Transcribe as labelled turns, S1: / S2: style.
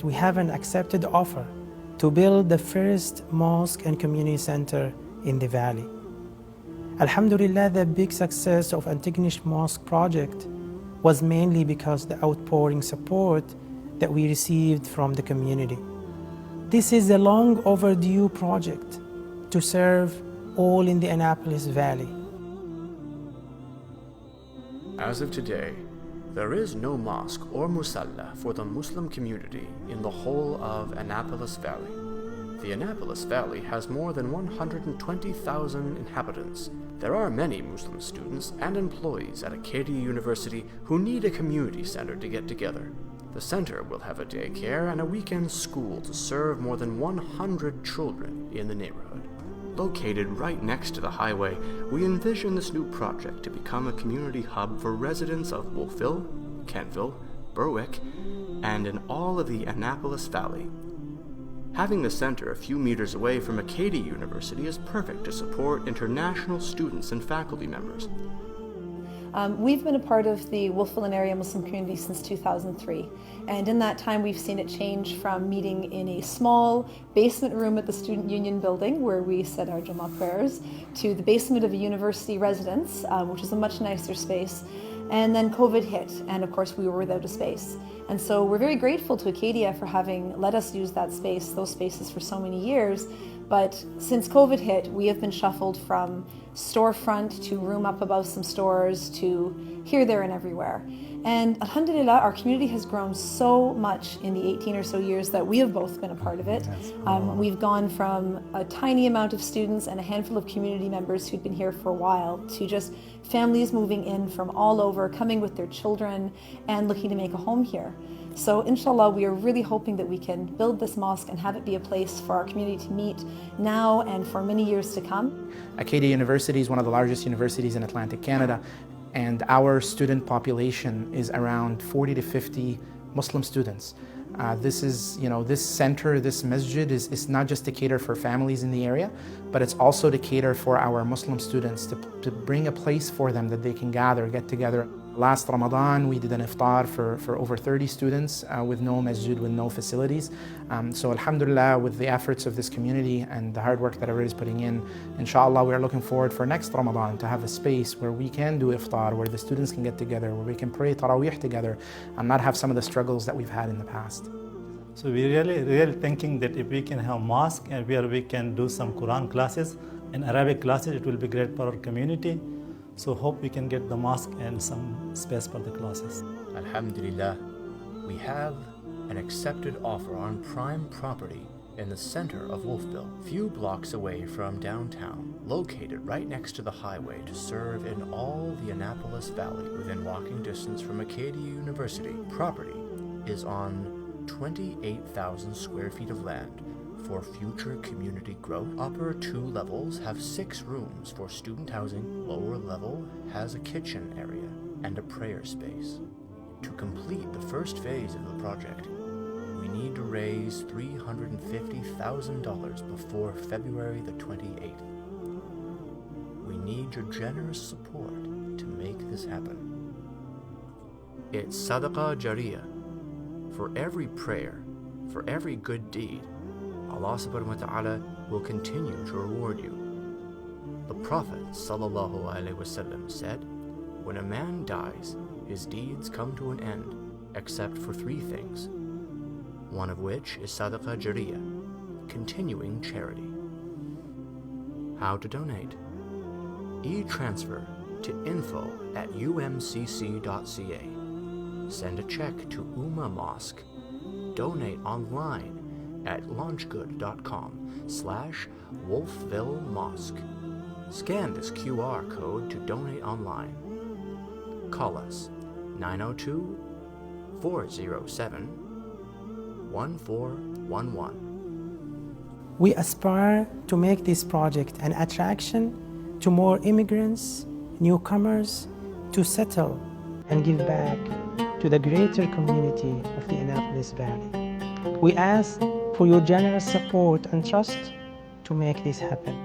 S1: we have an accepted offer to build the first mosque and community center in the valley. Alhamdulillah, the big success of Antigonish Mosque project was mainly because the outpouring support that we received from the community. This is a long overdue project to serve all in the Annapolis Valley.
S2: As of today, there is no mosque or musalla for the Muslim community in the whole of Annapolis Valley. The Annapolis Valley has more than 120,000 inhabitants. There are many Muslim students and employees at Accadia University who need a community center to get together. The center will have a daycare and a weekend school to serve more than 100 children in the neighborhood. Located right next to the highway, we envision this new project to become a community hub for residents of Wolfville, Kentville, Berwick, and in all of the Annapolis Valley. Having the center a few meters away from Accadia University is perfect to support international students and faculty members.
S3: We've been a part of the Wolfville and area Muslim community since 2003, and in that time we've seen it change from meeting in a small basement room at the Student Union building where we said our Jummah prayers to the basement of a university residence, which is a much nicer space. And then COVID hit, and of course we were without a space. And so we're very grateful to Accadia for having let us use that space, those spaces for so many years. But since COVID hit, we have been shuffled from storefront to room up above some stores to here, there, and everywhere. And alhamdulillah, our community has grown so much in the 18 or so years that we have both been a part of it. We've gone from a tiny amount of students and a handful of community members who'd been here for a while to just families moving in from all over, coming with their children and looking to make a home here. So inshallah, we are really hoping that we can build this mosque and have it be a place for our community to meet now and for many years to come.
S4: Accadia University is one of the largest universities in Atlantic Canada, and our student population is around 40 to 50 Muslim students. This center, this masjid is not just to cater for families in the area, but it's also to cater for our Muslim students, to bring a place for them that they can gather, get together. Last Ramadan, we did an iftar for over 30 students with no masjid, with no facilities. So alhamdulillah, with the efforts of this community and the hard work that everybody's putting in, inshallah, we are looking forward for next Ramadan to have a space where we can do iftar, where the students can get together, where we can pray Taraweeh together and not have some of the struggles that we've had in the past.
S5: So we're really thinking that if we can have mosque and where we can do some Quran classes and Arabic classes, it will be great for our community. So hope we can get the mosque and some space for the classes.
S2: Alhamdulillah, we have an accepted offer on prime property in the center of Wolfville, few blocks away from downtown, located right next to the highway to serve in all the Annapolis Valley within walking distance from Accadia University. Property is on 28,000 square feet of land for future community growth. Upper 2 levels have 6 rooms for student housing. Lower level has a kitchen area and a prayer space. To complete the first phase of the project, we need to raise $350,000 before February the 28th. We need your generous support to make this happen. It's Sadaqah Jariyah. For every prayer, for every good deed, Allah subhanahu wa ta'ala will continue to reward you. The Prophet sallallahu alaihi wasallam said, when a man dies, his deeds come to an end, except for 3 things, one of which is Sadaqah Jariyah, continuing charity. How to donate? E-transfer to info@umcc.ca. Send a check to Ummah Mosque. Donate online at launchgood.com/Wolfville Mosque. Scan this QR code to donate online. Call us 902-407-1411.
S1: We aspire to make this project an attraction to more immigrants, newcomers, to settle and give back to the greater community of the Annapolis Valley. We ask for your generous support and trust to make this happen.